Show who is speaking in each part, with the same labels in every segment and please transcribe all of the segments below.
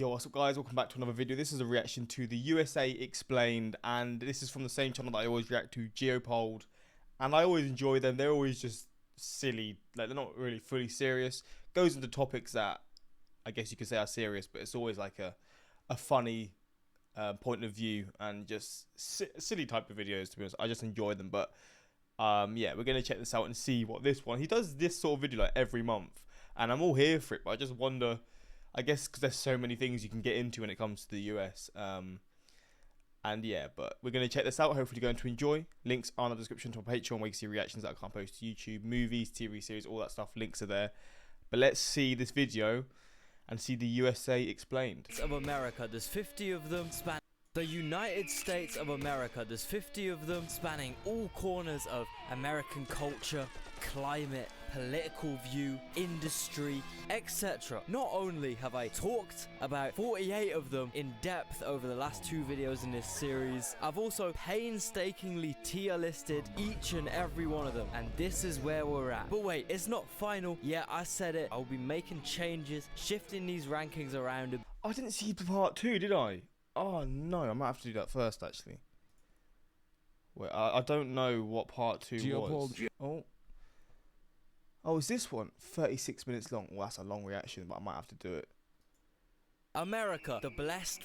Speaker 1: Yo, what's up guys, welcome back to another video. This is a reaction to the USA Explained, and this is from the same channel that I always react to, Geopold, and I always enjoy them. They're always just silly, like they're not really fully serious. Goes into topics that I guess you could say are serious, but it's always like a funny point of view and just silly type of videos, to be honest. I just enjoy them. But yeah, we're gonna check this out and see what this one. He does this sort of video like every month, and I'm all here for it, but I just wonder, I guess because there's so many things you can get into when it comes to the US. And yeah, but we're going to check this out. Hopefully you're going to enjoy. Links are in the description to my Patreon, where you can see reactions that I can't post to YouTube, movies, TV series, all that stuff. Links are there. But let's see this video and see the USA Explained.
Speaker 2: Of America, there's 50 of them spanning the United States of America. There's 50 of them spanning all corners of American culture, climate, political view, industry, etc. Not only have I talked about 48 of them in depth over the last 2 videos in this series, I've also painstakingly tier listed each and every one of them, and this is where we're at. But wait, it's not final. Yeah, I said it. I'll be making changes, shifting these rankings around.
Speaker 1: I didn't see part 2, did I? Oh no, I might have to do that first actually. Wait, I don't know what part 2 was. Oh, is this one 36 minutes long? Well, that's a long reaction, but I might have to do it.
Speaker 2: America, the blessed.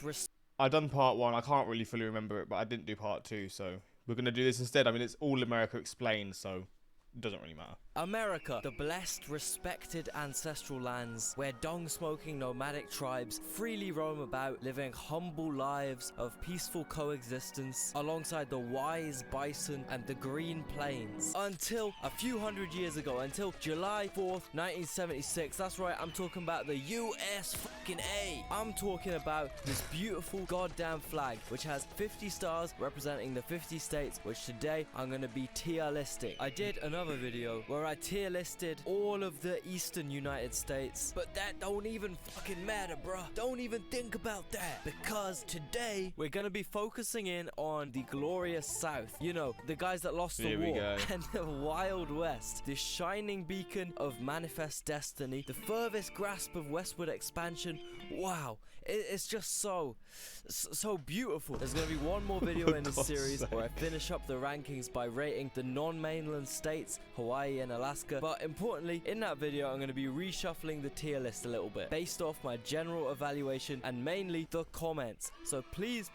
Speaker 1: I done part 1. I can't really fully remember it, but I didn't do part 2, so we're gonna do this instead. I mean, it's all America Explained, so it doesn't really matter.
Speaker 2: America, the blessed, respected ancestral lands where dong-smoking nomadic tribes freely roam about, living humble lives of peaceful coexistence alongside the wise bison and the green plains. Until a few hundred years ago, until July 4th, 1976. That's right, I'm talking about the US*A. I'm talking about this beautiful goddamn flag, which has 50 stars representing the 50 states, which today I'm going to be tier listing. I did another video where I tier listed all of the eastern United States, but that don't even fucking matter, bruh. Don't even think about that, because today we're gonna be focusing in on the glorious South. You know, the guys that lost the war, and the Wild West, the shining beacon of manifest destiny, the furthest grasp of westward expansion. Wow, it's just so beautiful. There's gonna be one more video in this series where I finish up the rankings by rating the non-mainland states, Hawaii and Alaska. But importantly, in that video I'm going to be reshuffling the tier list a little bit based off my general evaluation and mainly the comments. So please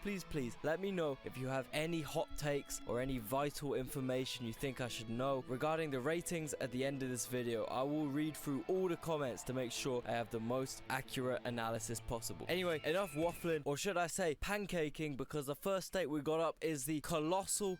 Speaker 2: let me know if you have any hot takes or any vital information you think I should know regarding the ratings at the end of this video. I will read through all the comments to make sure I have the most accurate analysis possible. Anyway, enough waffling, or should I say pancaking, because the first state we got up is the colossal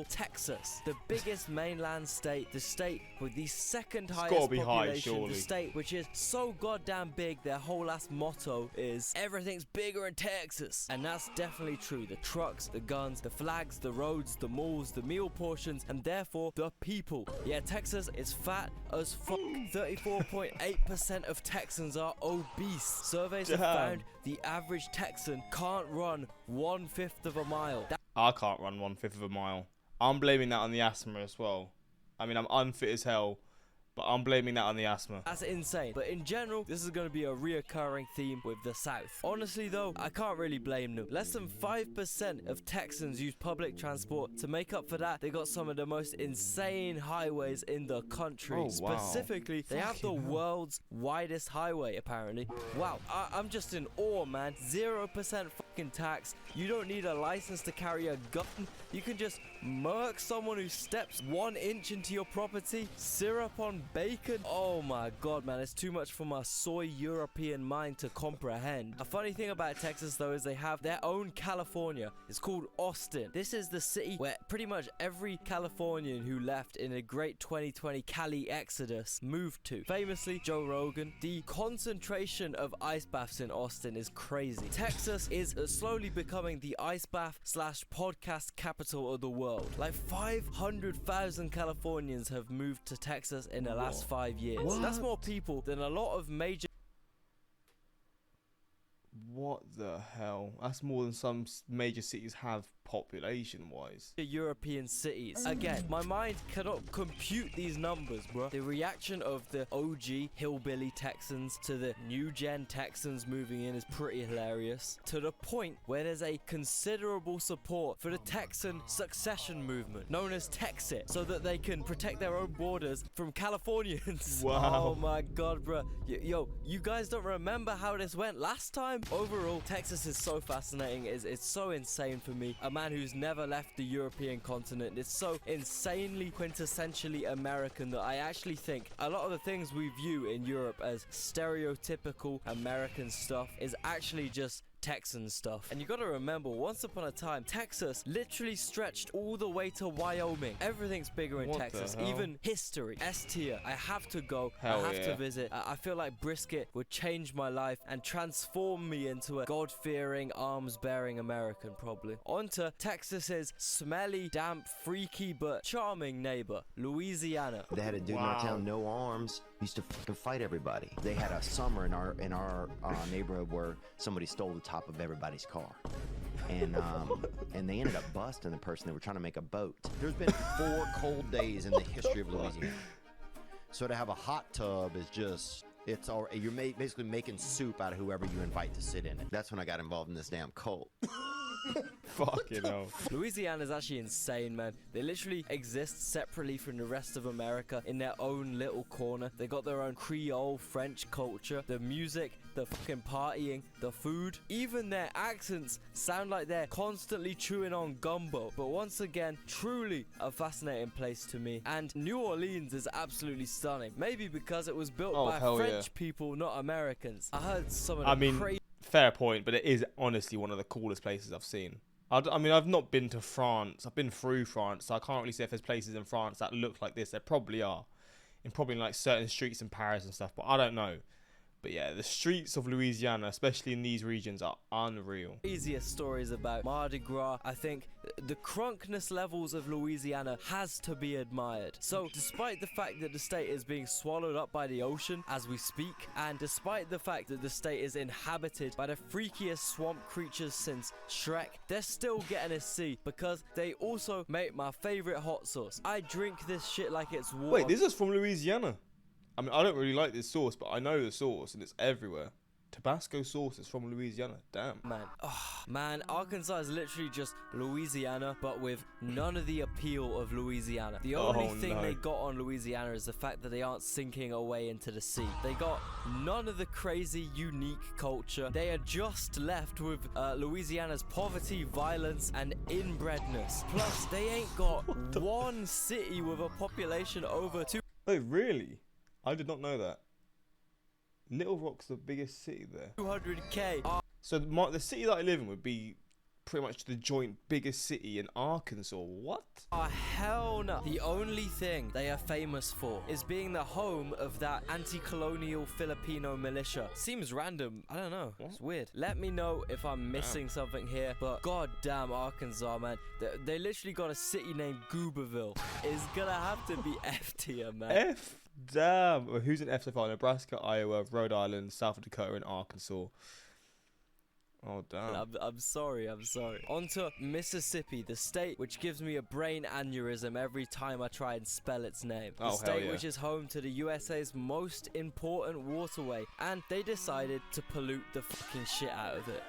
Speaker 2: Texas, the biggest mainland state, the state with the second highest population, the state which is so goddamn big their whole last motto is everything's bigger in Texas. And that's definitely true. The trucks, the guns, the flags, the roads, the malls, the meal portions, and therefore the people. Yeah, Texas is fat as fuck. 34.8% of Texans are obese. Surveys have found the average Texan can't run 1/5 of a mile.
Speaker 1: I can't run 1/5 of a mile. I'm blaming that on the asthma as well. I mean, I'm unfit as hell, but I'm blaming that on the asthma.
Speaker 2: That's insane. But in general, this is going to be a reoccurring theme with the South. Honestly though, I can't really blame them. Less than 5% of Texans use public transport. To make up for that, they got some of the most insane highways in the country.
Speaker 1: Oh, wow.
Speaker 2: Specifically, they have the world's widest highway, apparently. Wow, I'm just in awe, man. 0% fucking tax. You don't need a license to carry a gun. You can just murk someone who steps 1 inch into your property. Syrup on bacon. Oh my god, man, it's too much for my soy European mind to comprehend. A funny thing about Texas though is they have their own California. It's called Austin. This is the city where pretty much every Californian who left in a great 2020 Cali exodus moved to. Famously, Joe Rogan. The concentration of ice baths in Austin is crazy. Texas is slowly becoming the ice bath / podcast capital of the world. Like 500,000 Californians have moved to Texas in the last 5 years. That's more people than a lot of major.
Speaker 1: What What the hell? That's more than some major cities have population-wise.
Speaker 2: European cities. Again, my mind cannot compute these numbers, bro. The reaction of the OG hillbilly Texans to the new gen Texans moving in is pretty hilarious, to the point where there's a considerable support for the Texan succession movement, known as Texit, so that they can protect their own borders from Californians.
Speaker 1: Wow.
Speaker 2: Oh my god, bro. Yo, you guys don't remember how this went last time? Overall, Texas is so fascinating. It's so insane for me. A man who's never left the European continent. It's so insanely quintessentially American that I actually think a lot of the things we view in Europe as stereotypical American stuff is actually just Texan stuff. And you gotta remember, once upon a time, Texas literally stretched all the way to Wyoming. Everything's bigger in Texas, even history. S tier. I have to go. I have to visit. I feel like brisket would change my life and transform me into a God-fearing, arms-bearing American, probably. On to Texas's smelly, damp, freaky, but charming neighbor, Louisiana.
Speaker 3: They had a dude in our town, no arms, used to fucking fight everybody. They had a summer in our neighborhood where somebody stole the top of everybody's car, and they ended up busting the person. They were trying to make a boat. There's been 4 cold days in the history of Louisiana, so to have a hot tub is just, it's all, you're basically making soup out of whoever you invite to sit in it. That's when I got involved in this damn cult.
Speaker 1: Fucking hell.
Speaker 2: Louisiana is actually insane, man. They literally exist separately from the rest of America in their own little corner. They got their own Creole French culture, the music, the fucking partying, the food. Even their accents sound like they're constantly chewing on gumbo. But once again, truly a fascinating place to me. And New Orleans is absolutely stunning. Maybe because it was built by French people, not Americans. I heard some of the crazy...
Speaker 1: Fair point, but it is honestly one of the coolest places I've seen. I mean, I've not been to France. I've been through France, so I can't really say if there's places in France that look like this. There probably are. In probably like certain streets in Paris and stuff, but I don't know. But yeah, the streets of Louisiana, especially in these regions, are unreal.
Speaker 2: Easiest stories about Mardi Gras. I think the crunkness levels of Louisiana has to be admired. So despite the fact that the state is being swallowed up by the ocean as we speak, and despite the fact that the state is inhabited by the freakiest swamp creatures since Shrek, they're still getting a C because they also make my favorite hot sauce. I drink this shit like it's water.
Speaker 1: Wait, this is from Louisiana? I mean, I don't really like this sauce, but I know the sauce and it's everywhere. Tabasco sauce is from Louisiana. Damn.
Speaker 2: Man, Arkansas is literally just Louisiana, but with none of the appeal of Louisiana. The only thing they got on Louisiana is the fact that they aren't sinking away into the sea. They got none of the crazy, unique culture. They are just left with Louisiana's poverty, violence, and inbredness. Plus, they ain't got one city with a population over 2.
Speaker 1: Oh, really? I did not know that. Little Rock's the biggest city there.
Speaker 2: 200k.
Speaker 1: So the city that I live in would be pretty much the joint biggest city in Arkansas. What?
Speaker 2: Oh, hell no. The only thing they are famous for is being the home of that anti-colonial Filipino militia. Seems random. I don't know. What? It's weird. Let me know if I'm missing something here, but goddamn Arkansas, man. They literally got a city named Gooberville. It's gonna have to be F tier, man.
Speaker 1: F? Damn. Well, who's in F so far? Nebraska, Iowa, Rhode Island, South Dakota, and Arkansas. Oh, damn.
Speaker 2: I'm sorry. On to Mississippi, the state which gives me a brain aneurysm every time I try and spell its name. The state which is home to the USA's most important waterway, and they decided to pollute the fucking shit out of it.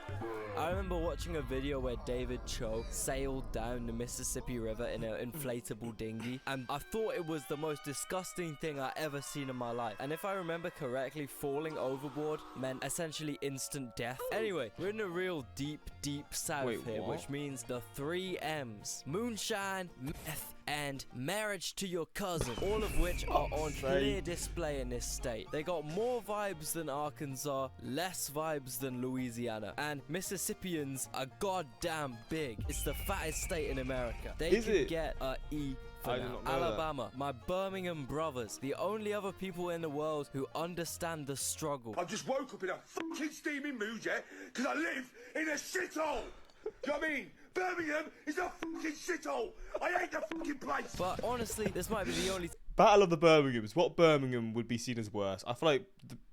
Speaker 2: I remember watching a video where David Cho sailed down the Mississippi River in an inflatable dinghy, and I thought it was the most disgusting thing I ever seen in my life. And if I remember correctly, falling overboard meant essentially instant death. Anyway, we're in a real deep south here, which means the 3 M's: moonshine, meth, and marriage to your cousin, all of which are on clear display in this state. They got more vibes than Arkansas, less vibes than Louisiana, and Mississippians are goddamn big. It's the fattest state in America. They can get a E for now. Alabama, my Birmingham brothers, the only other people in the world who understand the struggle.
Speaker 4: I just woke up in a fucking steaming mood, yeah, because I live in a shithole. Do you know what I mean? Birmingham is a fucking shithole. I hate the fucking place.
Speaker 2: But honestly, this might be the only...
Speaker 1: Battle of the Birminghams. What Birmingham would be seen as worse? I feel like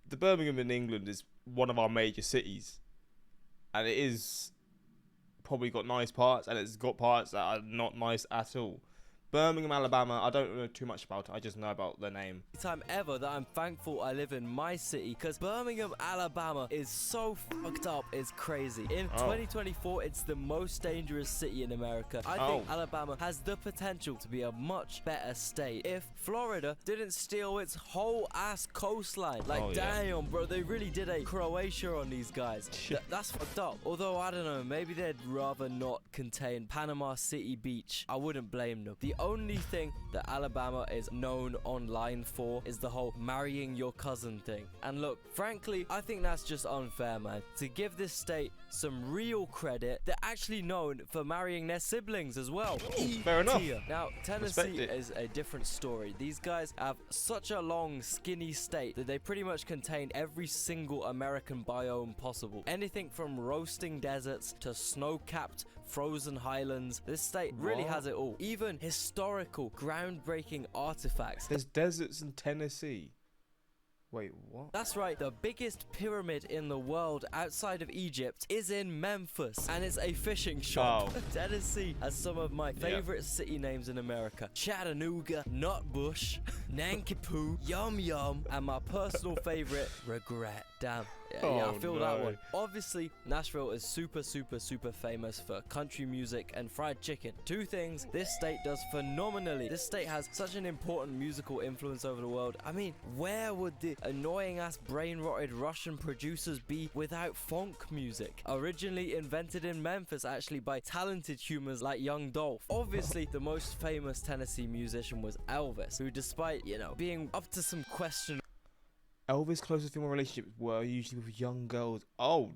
Speaker 1: the Birmingham in England is one of our major cities. and it is probably got nice parts, and it's got parts that are not nice at all. Birmingham, Alabama, I don't know too much about it. I just know about the name.
Speaker 2: Time ever that I'm thankful I live in my city, because Birmingham, Alabama is so fucked up, it's crazy. In 2024, it's the most dangerous city in America. I think Alabama has the potential to be a much better state if Florida didn't steal its whole ass coastline. Like, damn, bro, they really did a Croatia on these guys. That's fucked up. Although, I don't know, maybe they'd rather not contain Panama City Beach. I wouldn't blame them. The only thing that Alabama is known online for is the whole marrying your cousin thing. And look, frankly, I think that's just unfair, man. To give this state some real credit, they're actually known for marrying their siblings as well.
Speaker 1: Fair enough.
Speaker 2: Now, Tennessee is a different story. These guys have such a long, skinny state that they pretty much contain every single American biome possible. Anything from roasting deserts to snow-capped frozen highlands. This state really has it all. Even historical, groundbreaking artifacts.
Speaker 1: There's deserts in Tennessee. Wait, what?
Speaker 2: That's right, the biggest pyramid in the world outside of Egypt is in Memphis, and it's a fishing shop. Tennessee has some of my favorite city names in America: Chattanooga, Nutbush, Nankippoo, Yum Yum, and my personal favorite, Regret. Damn. Yeah, I feel that one. Obviously, Nashville is super famous for country music and fried chicken. Two things this state does phenomenally. This state has such an important musical influence over the world. I mean, where would the annoying ass brain-rotted Russian producers be without funk music? Originally invented in Memphis, actually, by talented humans like Young Dolph. Obviously, the most famous Tennessee musician was Elvis, who, despite, you know, being up to some questionable
Speaker 1: Elvis' closest female relationships were usually with young girls. Oh,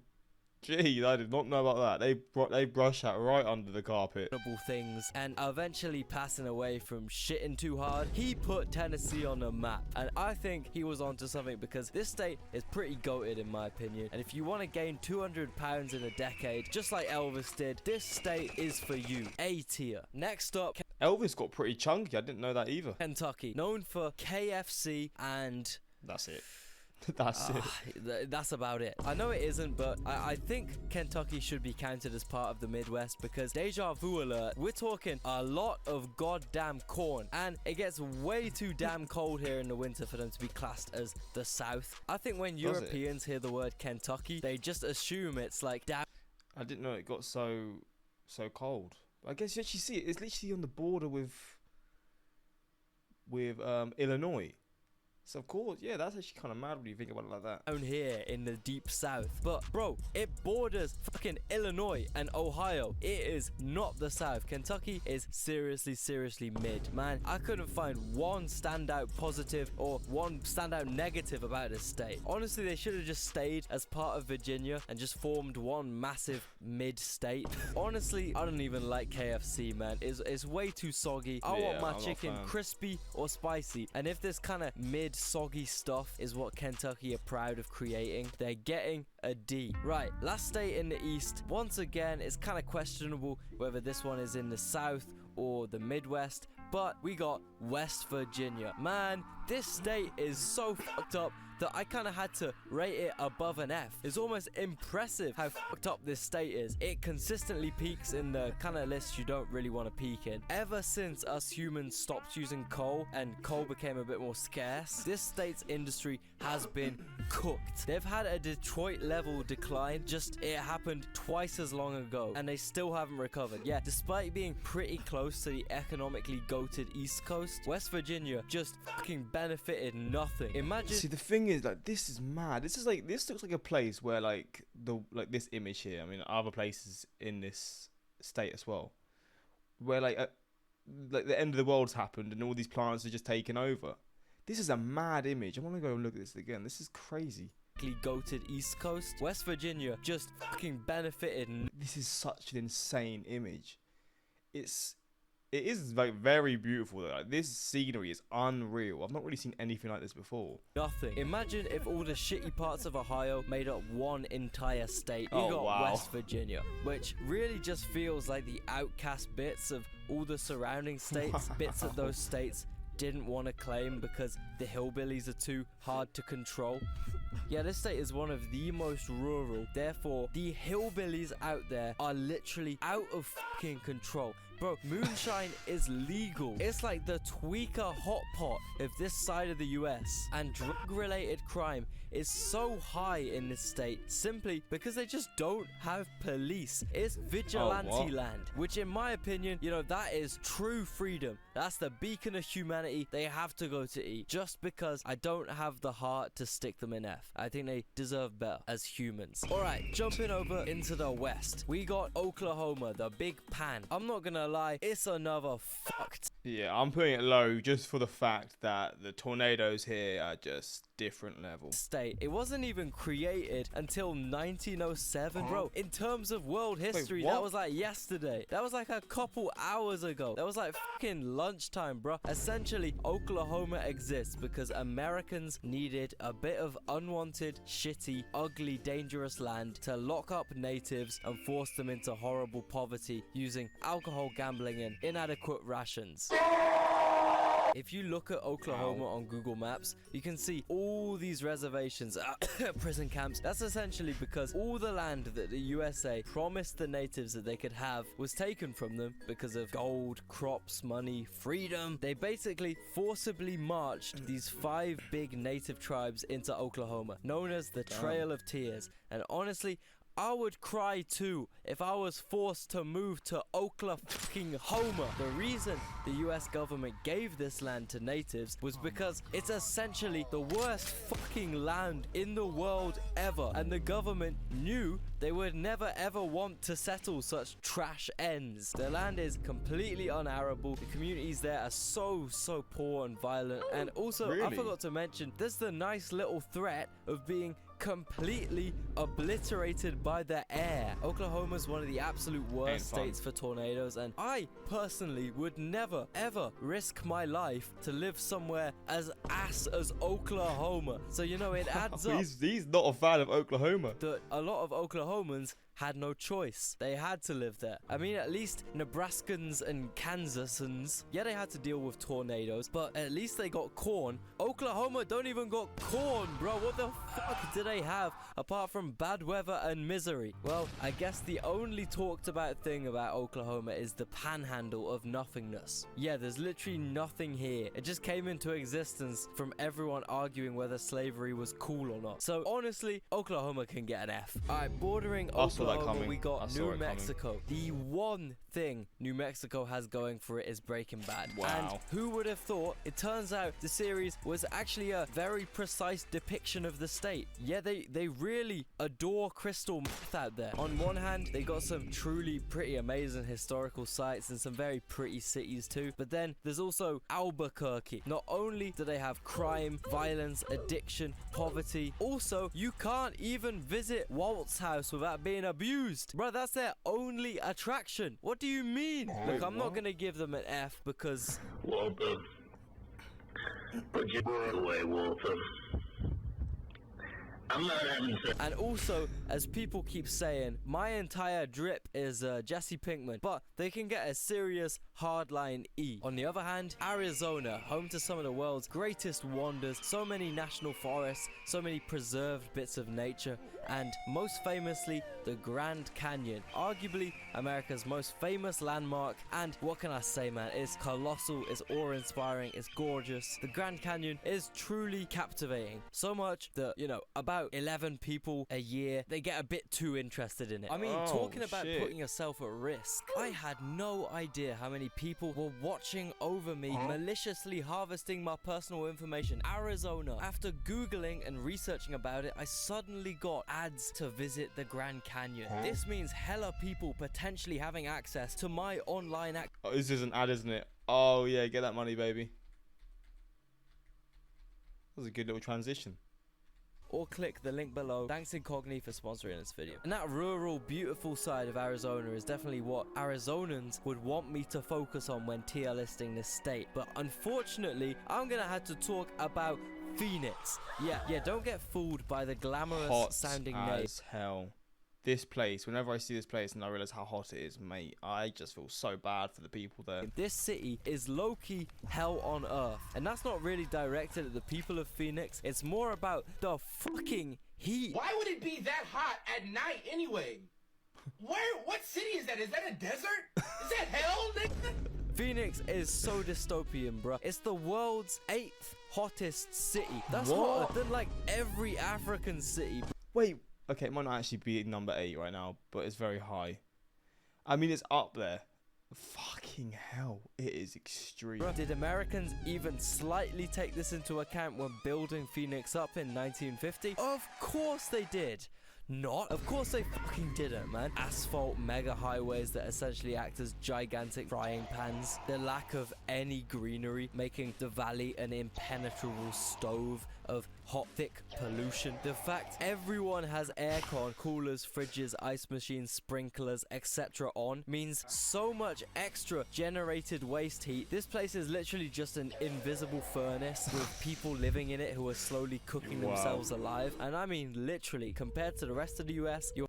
Speaker 1: gee, I did not know about that. They brush that right under the carpet.
Speaker 2: Things, and eventually passing away from shitting too hard, he put Tennessee on the map. And I think he was onto something, because this state is pretty goated in my opinion. And if you want to gain 200 pounds in a decade, just like Elvis did, this state is for you. A tier. Next up,
Speaker 1: Elvis got pretty chunky. I didn't know that either.
Speaker 2: Kentucky, known for KFC and...
Speaker 1: That's it. That's it.
Speaker 2: That's about it. I know it isn't, but I think Kentucky should be counted as part of the Midwest, because deja vu alert, we're talking a lot of goddamn corn, and it gets way too damn cold here in the winter for them to be classed as the South. I think when Europeans hear the word Kentucky, they just assume it's like damn.
Speaker 1: I didn't know it got so cold. I guess you actually see it. It's literally on the border with Illinois. So of course, yeah, that's actually kind of mad when you think about it like that.
Speaker 2: Down here in the deep south. But bro, it borders fucking Illinois and Ohio. It is not the south. Kentucky is seriously mid. Man, I couldn't find one standout positive or one standout negative about this state. Honestly, they should have just stayed as part of Virginia and just formed one massive mid state. Honestly, I don't even like KFC, man. It's way too soggy. I want my chicken crispy or spicy. And if this kind of mid soggy stuff is what Kentucky are proud of creating, they're getting a D. Right, last state in the East. Once again, it's kind of questionable whether this one is in the South or the Midwest, but we got West Virginia. Man, this state is so fucked up that I kind of had to rate it above an F. It's almost impressive how fucked up this state is. It consistently peaks in the kind of list you don't really want to peak in. Ever since us humans stopped using coal and coal became a bit more scarce, this state's industry has been cooked. They've had a Detroit level decline, just it happened twice as long ago, and they still haven't recovered. Yeah, despite being pretty close to the economically goated East Coast, West Virginia just fucking benefited nothing. Imagine.
Speaker 1: See, the thing is, like, this is mad. This looks like a place where this image here. I mean, other places in this state as well, where like the end of the world's happened and all these plants are just taken over. This is a mad image. I want to go and look at this again. This is crazy.
Speaker 2: Goated East Coast, West Virginia just fucking benefited.
Speaker 1: This is such an insane image. It is like very beautiful though. Like, this scenery is unreal. I've not really seen anything like this before.
Speaker 2: Nothing. Imagine if all the shitty parts of Ohio made up one entire state. You got West Virginia, which really just feels like the outcast bits of all the surrounding states. Bits of those states didn't want to claim because the hillbillies are too hard to control. Yeah, this state is one of the most rural. Therefore, the hillbillies out there are literally out of fucking control. Bro, moonshine is legal. It's like the tweaker hot pot of this side of the US. And drug-related crime is so high in this state simply because they just don't have police. It's vigilante land, which in my opinion, you know, that is true freedom. That's the beacon of humanity they have to go to eat. Just because I don't have the heart to stick them in F. I think they deserve better as humans. Alright, jumping over into the west. We got Oklahoma, the big pan. I'm not gonna lie, it's another fucked.
Speaker 1: Yeah, I'm putting it low just for the fact that the tornadoes here are just different level.
Speaker 2: State. It wasn't even created until 1907, bro. In terms of world history, that was like yesterday. That was like a couple hours ago. That was like fucking lunchtime, bro. Essentially, Oklahoma exists because Americans needed a bit of unwanted, shitty, ugly, dangerous land to lock up natives and force them into horrible poverty using alcohol, gambling, and inadequate rations. If you look at Oklahoma on Google Maps, you can see all these reservations, prison camps. That's essentially because all the land that the USA promised the natives that they could have was taken from them because of gold, crops, money, freedom. They basically forcibly marched these 5 big native tribes into Oklahoma, known as the Trail of Tears. And honestly, I would cry too if I was forced to move to Oklahoma. The reason the US government gave this land to natives was because it's essentially the worst fucking land in the world ever. And the government knew they would never ever want to settle such trash ends. The land is completely unarable. The communities there are so poor and violent. And also, I forgot to mention, there's the nice little threat of being completely obliterated by the air. Oklahoma's one of the absolute worst states for tornadoes, and I personally would never ever risk my life to live somewhere as ass as Oklahoma. So you know, it adds up.
Speaker 1: He's not a fan of Oklahoma.
Speaker 2: That a lot of Oklahomans had no choice. They had to live there. I mean, at least Nebraskans and Kansasans, yeah, they had to deal with tornadoes, but at least they got corn. Oklahoma don't even got corn, bro. What the fuck do they have apart from bad weather and misery? Well, I guess the only talked about thing about Oklahoma is the panhandle of nothingness. Yeah, there's literally nothing here. It just came into existence from everyone arguing whether slavery was cool or not. So honestly, Oklahoma can get an F. Alright, bordering Oklahoma, we got New Mexico. The one thing New Mexico has going for it is Breaking Bad.
Speaker 1: Wow.
Speaker 2: And who would have thought? It turns out the series was actually a very precise depiction of the state. Yeah, they really adore crystal meth out there. On one hand, they got some truly pretty amazing historical sites and some very pretty cities too. But then there's also Albuquerque. Not only do they have crime, violence, addiction, poverty, also you can't even visit Walt's house without being abused. Bro, that's their only attraction. What do you mean? Look, I'm not gonna give them an F because
Speaker 5: Walter, put your boy away, Walter. I'm not having sex.
Speaker 2: And also, as people keep saying, my entire drip is Jesse Pinkman, but they can get a serious hardline E. On the other hand, Arizona, home to some of the world's greatest wonders, so many national forests, so many preserved bits of nature, and most famously, the Grand Canyon, arguably America's most famous landmark. And what can I say, man? It's colossal, it's awe-inspiring, it's gorgeous. The Grand Canyon is truly captivating. So much that, you know, about 11 people a year, they get a bit too interested in it. I mean, talking about putting yourself at risk, I had no idea how many people were watching over me, maliciously harvesting my personal information. Arizona. After Googling and researching about it, I suddenly got ads to visit the Grand Canyon. This means hella people potentially having access to my online
Speaker 1: Oh, this is an ad, isn't it? Oh yeah, get that money, baby. That was a good little transition.
Speaker 2: Or click the link below. Thanks Incogni for sponsoring this video. And that rural, beautiful side of Arizona is definitely what Arizonans would want me to focus on when tier listing this state. But unfortunately, I'm gonna have to talk about Phoenix. Yeah, don't get fooled by the glamorous sounding name.
Speaker 1: Hot as hell. this place, whenever I see this place and I realize how hot it is, mate, I just feel so bad for the people there.
Speaker 2: This city is low-key hell on earth, and that's not really directed at the people of Phoenix. It's more about the fucking heat.
Speaker 6: Why would it be that hot at night anyway? What city is that? Is that a desert? Is that hell, nigga?
Speaker 2: Phoenix is so dystopian, bruh. It's the world's 8th hottest city. That's hotter than like every African city.
Speaker 1: Wait, okay, it might not actually be number 8 right now, but it's very high. I mean, it's up there. Fucking hell, it is extreme.
Speaker 2: Bruh, did Americans even slightly take this into account when building Phoenix up in 1950? Of course they did. Not. Of course they fucking didn't, man. Asphalt mega highways that essentially act as gigantic frying pans. The lack of any greenery, making the valley an impenetrable stove of hot, thick pollution. The fact everyone has aircon, coolers, fridges, ice machines, sprinklers, etc. on means so much extra generated waste heat. This place is literally just an invisible furnace with people living in it who are slowly cooking themselves alive. And I mean literally, compared to the rest of the US, you're...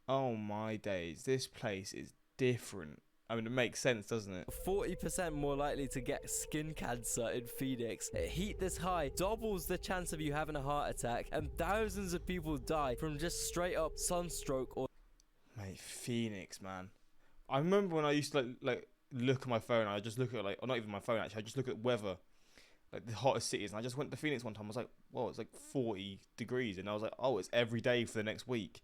Speaker 1: Oh my days, this place is different. I mean, it makes sense, doesn't it?
Speaker 2: 40% more likely to get skin cancer in Phoenix. Heat this high doubles the chance of you having a heart attack, and thousands of people die from just straight up sunstroke or...
Speaker 1: Mate, Phoenix, man. I remember when I used to like look at my phone, I just look at or not even my phone actually, I just look at weather, like the hottest cities, and I just went to Phoenix one time. I was like, whoa, it's like 40 degrees, and I was like, oh, it's every day for the next week.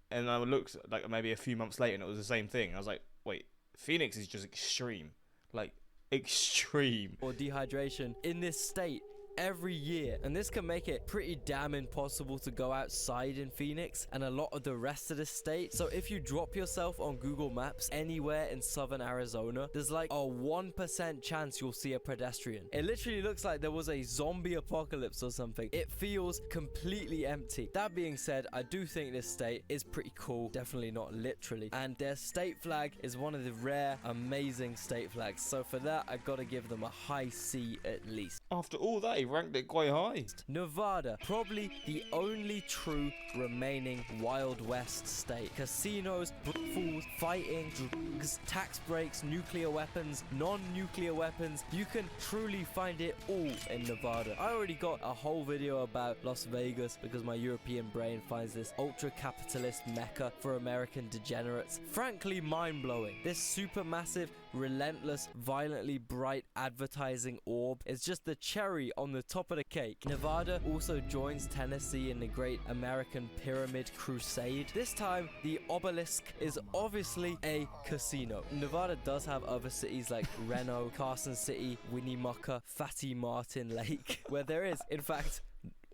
Speaker 1: And I looked like maybe a few months later, and it was the same thing. I was like, wait, Phoenix is just extreme, like extreme.
Speaker 2: Or dehydration in this state every year, and this can make it pretty damn impossible to go outside in Phoenix and a lot of the rest of the state. So if you drop yourself on Google Maps anywhere in southern Arizona, there's like a 1% chance you'll see a pedestrian. It literally looks like there was a zombie apocalypse or something. It feels completely empty. That being said, I do think this state is pretty cool, definitely not literally, and their state flag is one of the rare amazing state flags, so for that I gotta give them a high C at least.
Speaker 1: After all that, he ranked it quite high.
Speaker 2: Nevada, probably the only true remaining Wild West state. Casinos, brothels, fighting, drugs, tax breaks, nuclear weapons, non-nuclear weapons. You can truly find it all in Nevada. I already got a whole video about Las Vegas because my European brain finds this ultra-capitalist mecca for American degenerates frankly mind-blowing. This supermassive, relentless, violently bright advertising orb is just the cherry on the top of the cake. Nevada also joins Tennessee in the Great American Pyramid Crusade. This time, the obelisk is obviously a casino. Nevada does have other cities like Reno, Carson City, Winnemucca, Fatty Martin Lake, where there is, in fact,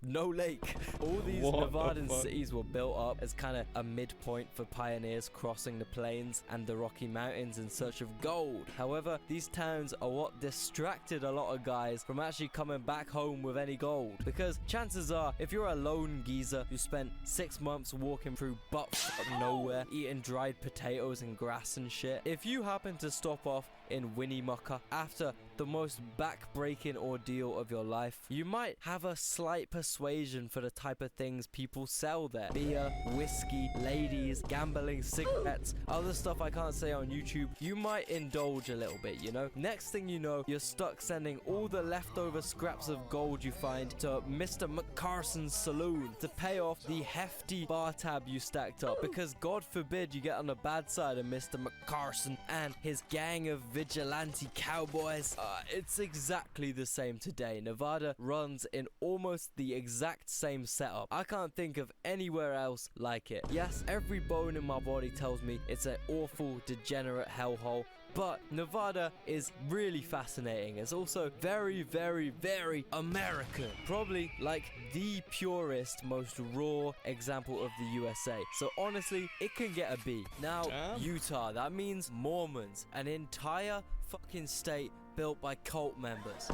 Speaker 2: no lake. All these Nevadan cities were built up as kind of a midpoint for pioneers crossing the plains and the Rocky Mountains in search of gold. However, these towns are what distracted a lot of guys from actually coming back home with any gold. Because chances are, if you're a lone geezer who spent 6 months walking through butt nowhere, eating dried potatoes and grass and shit, if you happen to stop off in Winnemucca after the most back-breaking ordeal of your life, you might have a slight persuasion for the type of things people sell there. Beer, whiskey, ladies, gambling, cigarettes, other stuff I can't say on YouTube. You might indulge a little bit, you know? Next thing you know, you're stuck sending all the leftover scraps of gold you find to Mr. McCarson's saloon to pay off the hefty bar tab you stacked up, because God forbid you get on the bad side of Mr. McCarson and his gang of vigilante cowboys. It's exactly the same today. Nevada runs in almost the exact same setup. I can't think of anywhere else like it. Yes, every bone in my body tells me it's an awful, degenerate hellhole, but Nevada is really fascinating. It's also very, very, very American. Probably like the purest, most raw example of the USA. So honestly, it can get a B. Now, Utah, that means Mormons. An entire fucking state built by cult members.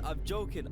Speaker 2: I'm joking.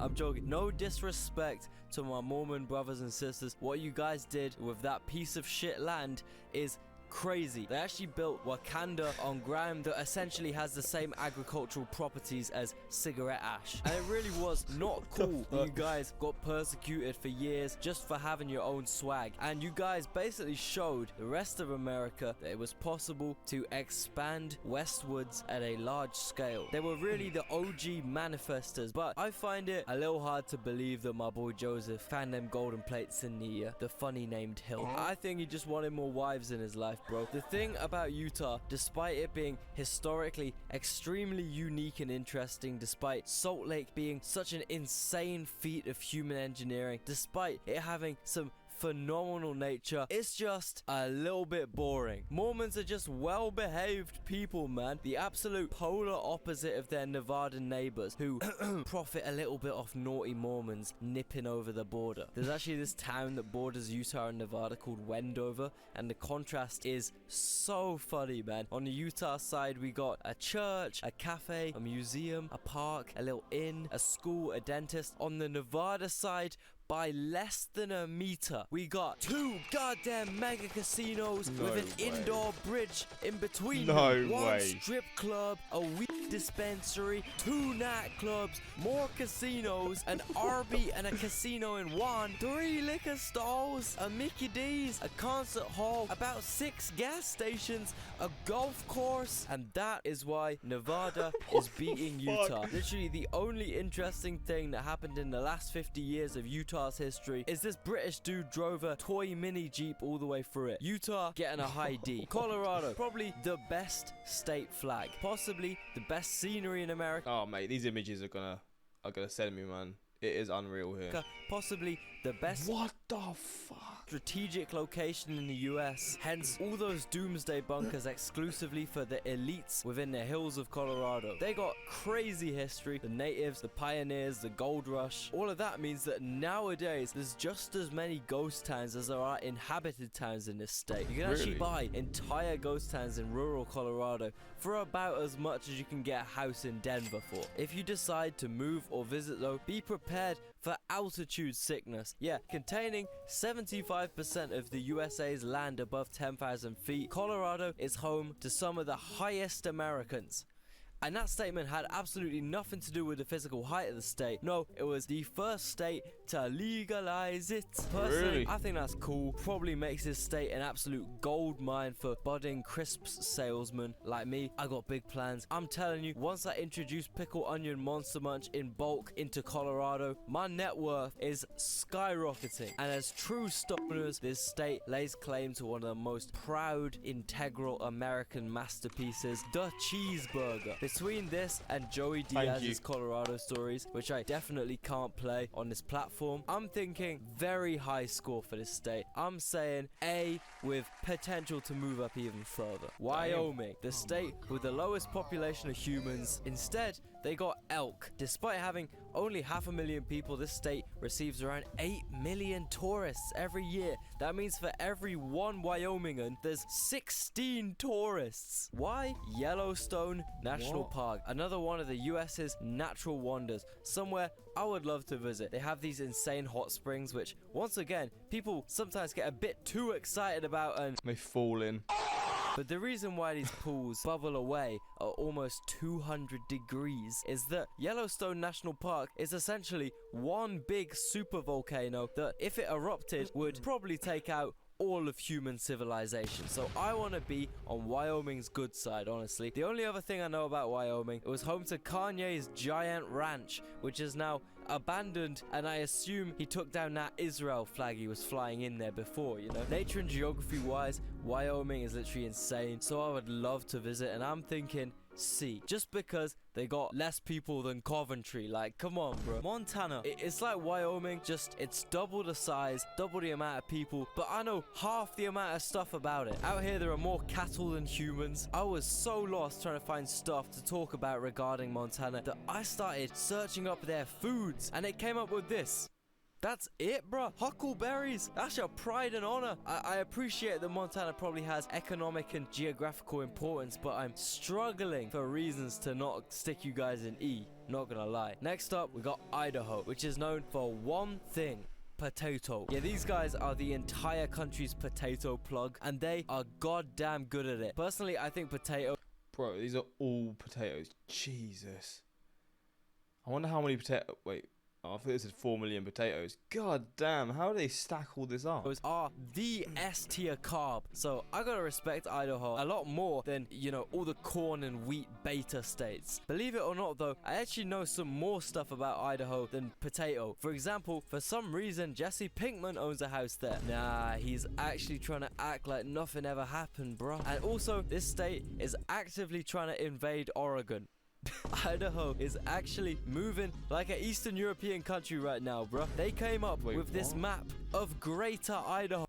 Speaker 2: No disrespect to my Mormon brothers and sisters. What you guys did with that piece of shit land is crazy. They actually built Wakanda on ground that essentially has the same agricultural properties as cigarette ash. And it really was not cool that you guys got persecuted for years just for having your own swag. And you guys basically showed the rest of America that it was possible to expand westwards at a large scale. They were really the OG manifestors, but I find it a little hard to believe that my boy Joseph found them golden plates in the funny named hill. I think he just wanted more wives in his life, bro. The thing about Utah, despite it being historically extremely unique and interesting, despite Salt Lake being such an insane feat of human engineering, despite it having some phenomenal nature, it's just a little bit boring. Mormons are just well-behaved people, man. The absolute polar opposite of their Nevada neighbors who profit a little bit off naughty Mormons nipping over the border. There's actually this town that borders Utah and Nevada called Wendover, and the contrast is so funny, man. On the Utah side, we got a church, a cafe, a museum, a park, a little inn, a school, a dentist. On the Nevada side, by less than a meter, we got 2 goddamn mega casinos with an indoor bridge in between them. 1 strip club, a weed dispensary, 2 nightclubs, more casinos, an Arby and a casino in one, 3 liquor stalls, a Mickey D's, a concert hall, about 6 gas stations, a golf course, and that is why Nevada is beating Utah. Literally, the only interesting thing that happened in the last 50 years of Utah's history is this British dude drove a toy mini Jeep all the way through it. Utah getting a high D. Colorado, probably the best state flag, possibly the best scenery in America.
Speaker 1: Oh mate, these images are gonna send me, man. It is unreal here.
Speaker 2: Possibly the best.
Speaker 1: What the fuck?
Speaker 2: Strategic location in the US, hence all those doomsday bunkers exclusively for the elites within the hills of Colorado. They got crazy history, the natives, the pioneers, the gold rush. All of that means that nowadays there's just as many ghost towns as there are inhabited towns in this state. You can actually buy entire ghost towns in rural Colorado for about as much as you can get a house in Denver for. If you decide to move or visit though, be prepared for altitude sickness. Yeah, containing 75% of the USA's land above 10,000 feet, Colorado is home to some of the highest Americans. And that statement had absolutely nothing to do with the physical height of the state. No, it was the first state to legalize it. Personally, I think that's cool. Probably makes this state an absolute gold mine for budding crisps salesmen like me. I got big plans. I'm telling you, once I introduce pickle onion monster munch in bulk into Colorado, my net worth is skyrocketing. And as true stoners, this state lays claim to one of the most proud, integral American masterpieces, the cheeseburger. Between this and Joey Diaz's Colorado stories, which I definitely can't play on this platform, I'm thinking very high score for this state. I'm saying A with potential to move up even further. Wyoming, the state with the lowest population of humans. Instead, they got elk. Despite having only 500,000 people, this state receives around 8 million tourists every year. That means for every 1 Wyomingan, there's 16 tourists. Why? Yellowstone National Park, another one of the US's natural wonders, somewhere I would love to visit. They have these insane hot springs, which once again, people sometimes get a bit too excited about and
Speaker 1: they fall in.
Speaker 2: But the reason why these pools bubble away at almost 200 degrees is that Yellowstone National Park is essentially one big super volcano that, if it erupted, would probably take out all of human civilization. So I want to be on Wyoming's good side, honestly. The only other thing I know about Wyoming, it was home to Kanye's giant ranch, which is now abandoned, and I assume he took down that Israel flag he was flying in there before, you know. Nature and geography wise, Wyoming is literally insane, so I would love to visit, and I'm thinking C, just because they got less people than Coventry. Like, come on, bro. Montana, it's like Wyoming, just it's double the size, double the amount of people, but I know half the amount of stuff about it. Out here there are more cattle than humans. I was so lost trying to find stuff to talk about regarding Montana that I started searching up their foods, and it came up with this. That's it, bro. Huckleberries. That's your pride and honor. I appreciate that Montana probably has economic and geographical importance, but I'm struggling for reasons to not stick you guys in E. Not gonna lie. Next up, we got Idaho, which is known for one thing: potato. Yeah, these guys are the entire country's potato plug, and they are goddamn good at it. Personally, I think potato...
Speaker 1: Bro, these are all potatoes. Jesus. I wonder how many potato... Wait. Oh, I thought this is 4 million potatoes. God damn, how do they stack all this up?
Speaker 2: Are the S tier carb. So I gotta respect Idaho a lot more than, you know, all the corn and wheat beta states. Believe it or not though, I actually know some more stuff about Idaho than potato. For example, for some reason, Jesse Pinkman owns a house there. Nah, he's actually trying to act like nothing ever happened, bro. And also, this state is actively trying to invade Oregon. Idaho is actually moving like an Eastern European country right now, bro. They came up with this map of Greater Idaho.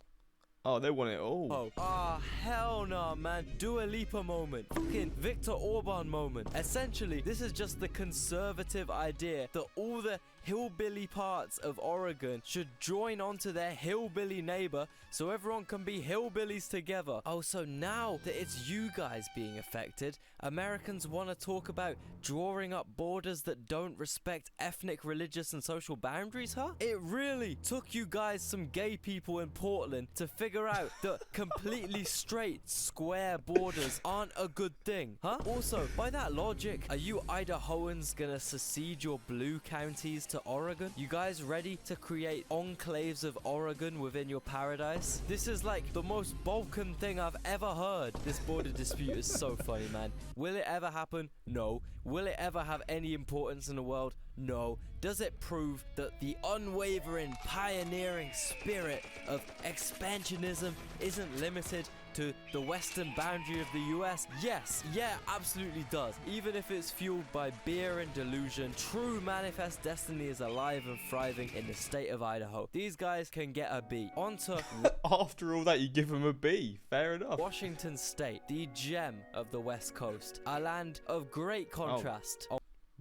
Speaker 1: Oh, they want it all.
Speaker 2: Ah, hell nah, man. Dua Lipa moment. Fucking Viktor Orban moment. Essentially, this is just the conservative idea that all the hillbilly parts of Oregon should join onto their hillbilly neighbor so everyone can be hillbillies together. Oh, so now that it's you guys being affected, Americans want to talk about drawing up borders that don't respect ethnic, religious, and social boundaries, huh? It really took you guys some gay people in Portland to figure out that completely straight, square borders aren't a good thing, huh? Also, by that logic, are you Idahoans gonna secede your blue counties to Oregon? You guys ready to create enclaves of Oregon within your paradise? This is like the most Balkan thing I've ever heard. This border dispute is so funny, man. Will it ever happen? No. Will it ever have any importance in the world? No. Does it prove that the unwavering, pioneering spirit of expansionism isn't limited to the western boundary of the US? Yes, yeah, absolutely does. Even if it's fueled by beer and delusion, true manifest destiny is alive and thriving in the state of Idaho. These guys can get a B. On to
Speaker 1: After all that, you give them a B. Fair enough.
Speaker 2: Washington State, the gem of the West Coast, a land of great contrast.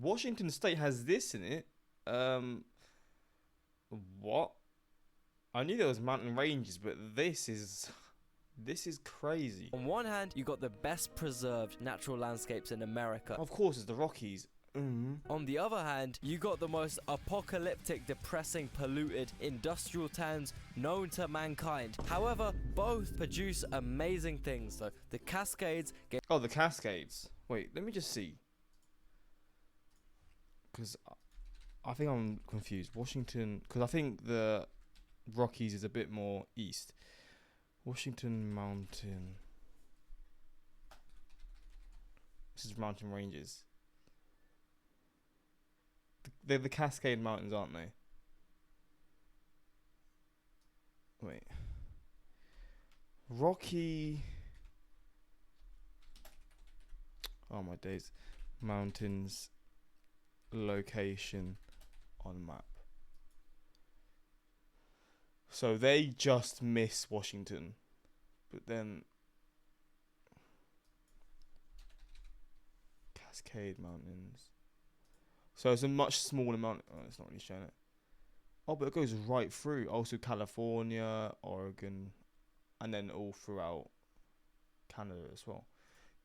Speaker 1: Washington State has this in it. What? I knew there was mountain ranges, but this is crazy.
Speaker 2: On one hand, you got the best preserved natural landscapes in America.
Speaker 1: Of course, it's the Rockies.
Speaker 2: On the other hand, you got the most apocalyptic, depressing, polluted industrial towns known to mankind. However, both produce amazing things. So the Cascades get...
Speaker 1: Oh, the Cascades. Wait, let me just see. Because I think I'm confused. Washington, because I think the Rockies is a bit more east. Washington Mountain. This is mountain ranges. They're the Cascade Mountains, aren't they? Wait. Rocky. Oh my days. Mountains. Location on map. So they just miss Washington, but then Cascade Mountains. So it's a much smaller mountain. Oh, it's not really showing it. Oh, but it goes right through. Also California, Oregon, and then all throughout Canada as well.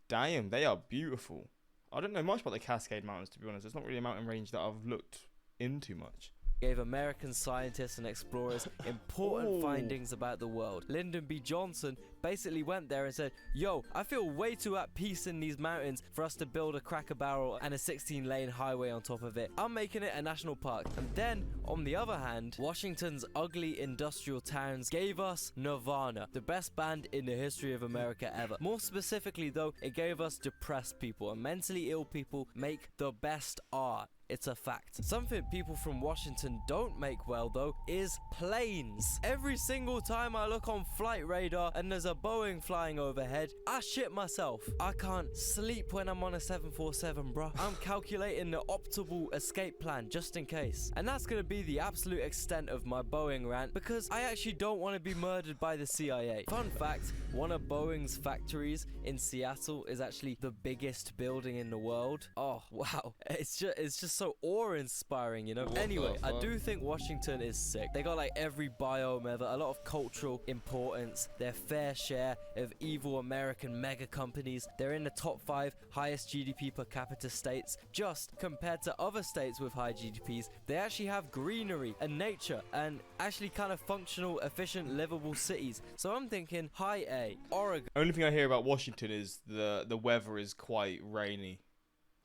Speaker 1: Damn, they are beautiful. I don't know much about the Cascade Mountains, to be honest. It's not really a mountain range that I've looked into much.
Speaker 2: Gave American scientists and explorers important findings about the world. Lyndon B. Johnson basically went there and said, yo, I feel way too at peace in these mountains for us to build a Cracker Barrel and a 16-lane highway on top of it. I'm making it a national park. And then, on the other hand, Washington's ugly industrial towns gave us Nirvana, the best band in the history of America ever. More specifically though, it gave us depressed people, and mentally ill people make the best art. It's a fact. Something people from Washington don't make well though is planes. Every single time I look on flight radar and there's a Boeing flying overhead, I shit myself. I can't sleep when I'm on a 747, bro. I'm calculating the optimal escape plan just in case. And that's gonna be the absolute extent of my Boeing rant, because I actually don't want to be murdered by the CIA. Fun fact, one of Boeing's factories in Seattle is actually the biggest building in the world. Oh wow, it's just so awe-inspiring, you know?
Speaker 1: What the
Speaker 2: Anyway, I
Speaker 1: fuck?
Speaker 2: do think Washington is sick. They got like every biome ever, a lot of cultural importance, their fair share of evil American mega companies. They're in the top 5 highest GDP per capita states. Just compared to other states with high GDPs, they actually have greenery and nature and actually kind of functional, efficient, livable cities. So I'm thinking high A. Oregon.
Speaker 1: Only thing I hear about Washington is the weather is quite rainy.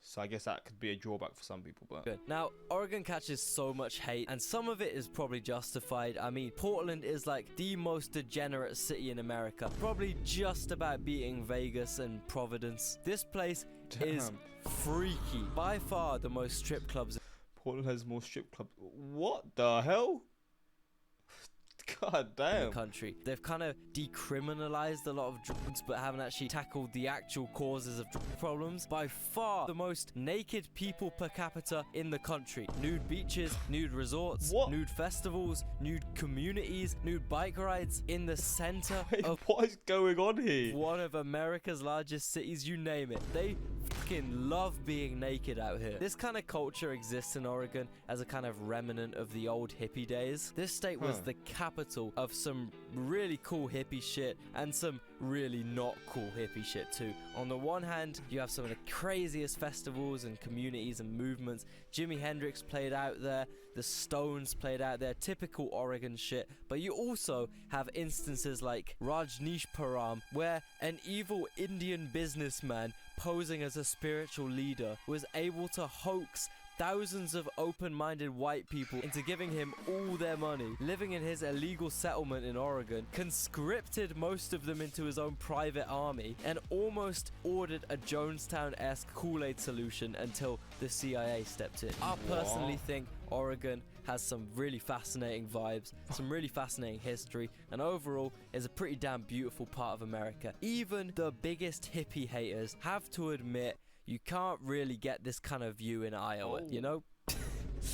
Speaker 1: So I guess that could be a drawback for some people, but
Speaker 2: Good. Now, Oregon catches so much hate, and some of it is probably justified. I mean, Portland is like the most degenerate city in America, probably just about beating Vegas and Providence. This place is freaky. By far the most strip clubs.
Speaker 1: Portland has more strip clubs. What the hell? God
Speaker 2: In
Speaker 1: damn.
Speaker 2: the country. They've kind of decriminalized a lot of drugs but haven't actually tackled the actual causes of drug problems. By far the most naked people per capita in the country. Nude beaches, nude resorts,
Speaker 1: What?
Speaker 2: nude festivals, nude communities, nude bike rides in the center
Speaker 1: Wait,
Speaker 2: of
Speaker 1: what is going on here?
Speaker 2: one of America's largest cities, you name it. They fucking love being naked out here. This kind of culture exists in Oregon as a kind of remnant of the old hippie days. This state was the capital of some really cool hippie shit and some really not cool hippie shit too. On the one hand, you have some of the craziest festivals and communities and movements. Jimi Hendrix played out there, the Stones played out there, typical Oregon shit. But you also have instances like Rajneeshpuram, where an evil Indian businessman posing as a spiritual leader was able to hoax thousands of open-minded white people into giving him all their money, living in his illegal settlement in Oregon, conscripted most of them into his own private army, and almost ordered a Jonestown-esque Kool-Aid solution until the CIA stepped in. I personally think Oregon has some really fascinating vibes, some really fascinating history, and overall is a pretty damn beautiful part of America. Even the biggest hippie haters have to admit you can't really get this kind of view in Iowa, you know?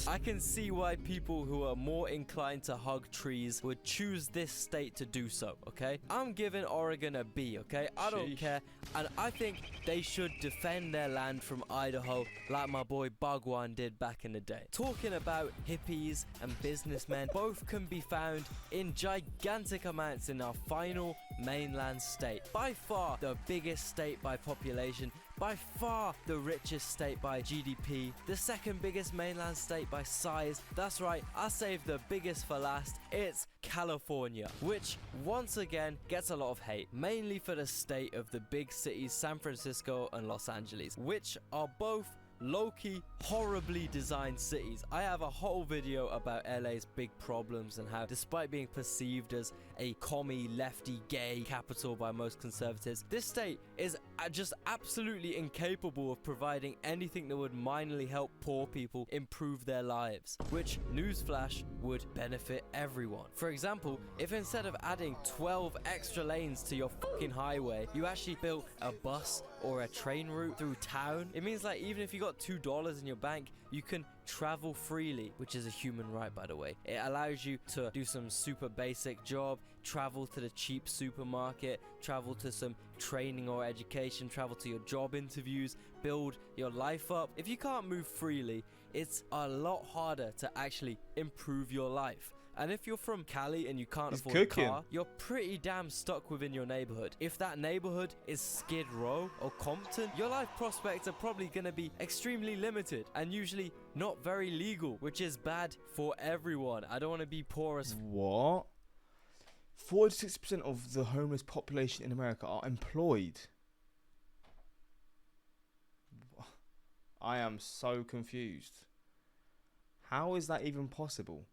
Speaker 2: I can see why people who are more inclined to hug trees would choose this state to do so, okay? I'm giving Oregon a B, okay? I don't care, and I think they should defend their land from Idaho like my boy Bhagwan did back in the day. Talking about hippies and businessmen, both can be found in gigantic amounts in our final mainland state. By far the biggest state by population, by far the richest state by GDP, the second biggest mainland state by size. That's right, I saved the biggest for last. It's California, which once again gets a lot of hate, mainly for the state of the big cities San Francisco and Los Angeles, which are both low-key, horribly designed cities. I have a whole video about LA's big problems and how, despite being perceived as a commie, lefty, gay capital by most conservatives, this state is just absolutely incapable of providing anything that would minorly help poor people improve their lives, which, newsflash, would benefit everyone. For example, if instead of adding 12 extra lanes to your fucking highway, you actually built a bus or a train route through town, it means like even if you got $2 in your bank, you can travel freely, which is a human right, by the way. It allows you to do some super basic job, travel to the cheap supermarket, travel to some training or education, travel to your job interviews, build your life up. If you can't move freely, it's a lot harder to actually improve your life. And if you're from Cali and you can't afford a car, you're pretty damn stuck within your neighborhood. If that neighborhood is Skid Row or Compton, your life prospects are probably going to be extremely limited and usually not very legal, which is bad for everyone. I don't want to be poor as
Speaker 1: What? 46% of the homeless population in America are employed. I am so confused. How is that even possible?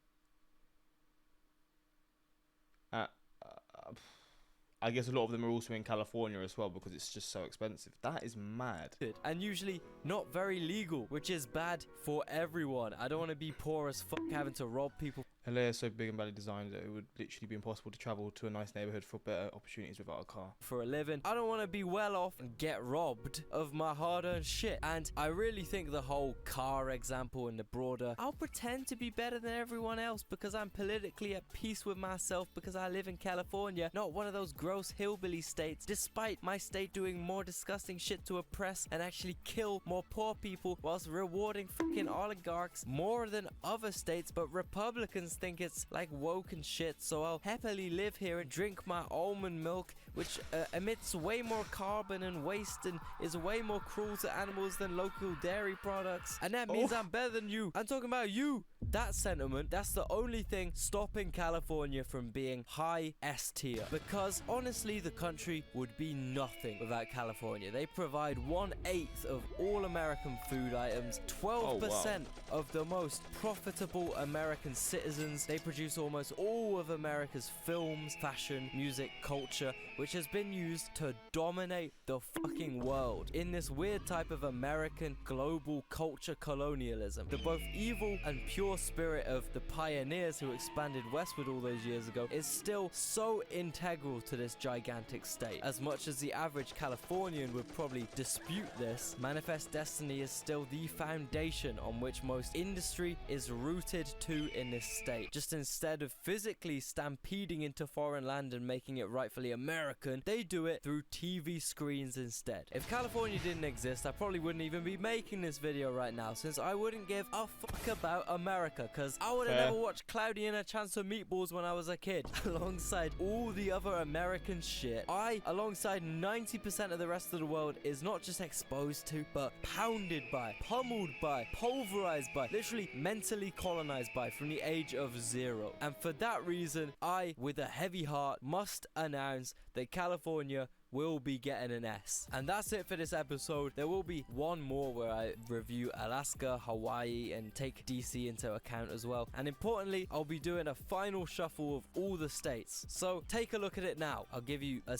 Speaker 1: I guess a lot of them are also in California as well because it's just so expensive. That is mad.
Speaker 2: and usually not very legal, which is bad for everyone. I don't want to be poor as fuck having to rob people.
Speaker 1: LA is so big and badly designed that it would literally be impossible to travel to a nice neighborhood for better opportunities without a car.
Speaker 2: For a living. I don't want to be well off and get robbed of my hard-earned shit. And I really think the whole car example and the broader, I'll pretend to be better than everyone else because I'm politically at peace with myself because I live in California, not one of those gross hillbilly states, despite my state doing more disgusting shit to oppress and actually kill more poor people whilst rewarding freaking oligarchs more than other states. But Republicans think it's like woke and shit, so I'll happily live here and drink my almond milk, which emits way more carbon and waste and is way more cruel to animals than local dairy products, and that means I'm better than you. I'm talking about you. That sentiment, that's the only thing stopping California from being high S tier, because honestly the country would be nothing without California. They provide 1/8 of all American food items, 12% of the most profitable American citizens. They produce almost all of America's films, fashion, music, culture, which has been used to dominate the fucking world in this weird type of American global culture colonialism. The both evil and pure spirit of the pioneers who expanded westward all those years ago is still so integral to this gigantic state. As much as the average Californian would probably dispute this, Manifest Destiny is still the foundation on which most industry is rooted to in this state. Just instead of physically stampeding into foreign land and making it rightfully American, they do it through TV screens instead. If California didn't exist, I probably wouldn't even be making this video right now, since I wouldn't give a fuck about America, because I would have never watched Cloudy and a Chance of Meatballs when I was a kid. Alongside all the other American shit, I, alongside 90% of the rest of the world, is not just exposed to, but pounded by, pummeled by, pulverized by, literally mentally colonized by from the age of 0. And for that reason, I, with a heavy heart, must announce that California will be getting an S. And that's it for this episode. There will be one more where I review Alaska, Hawaii, and take DC into account as well. And importantly, I'll be doing a final shuffle of all the states. So take a look at it now. I'll give you a...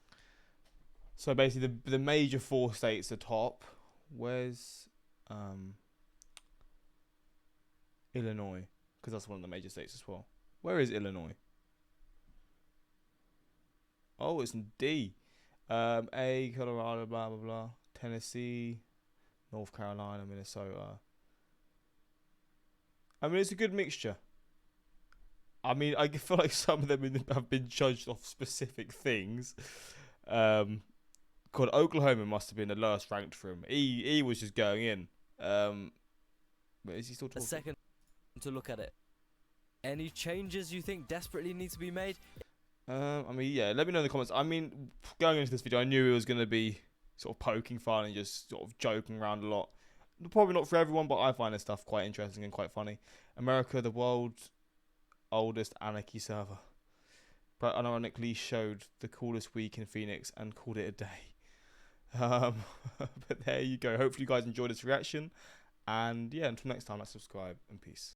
Speaker 1: So basically the major 4 states are top. Where's Illinois? Because that's one of the major states as well. Where is Illinois? Oh, it's in D. A, Colorado, blah, blah, blah. Tennessee, North Carolina, Minnesota. I mean, it's a good mixture. I mean, I feel like some of them have been judged off specific things. God, Oklahoma must have been the lowest ranked for him. He was just going in. But is he still talking?
Speaker 2: A second to look at it. Any changes you think desperately need to be made?
Speaker 1: I mean, yeah, let me know in the comments. I mean, going into this video, I knew it was going to be sort of poking fun and just sort of joking around a lot. Probably not for everyone, but I find this stuff quite interesting and quite funny. America, the world's oldest anarchy server, but unironically showed the coolest week in Phoenix and called it a day. But there you go. Hopefully you guys enjoyed this reaction. And yeah, until next time, let's subscribe and peace.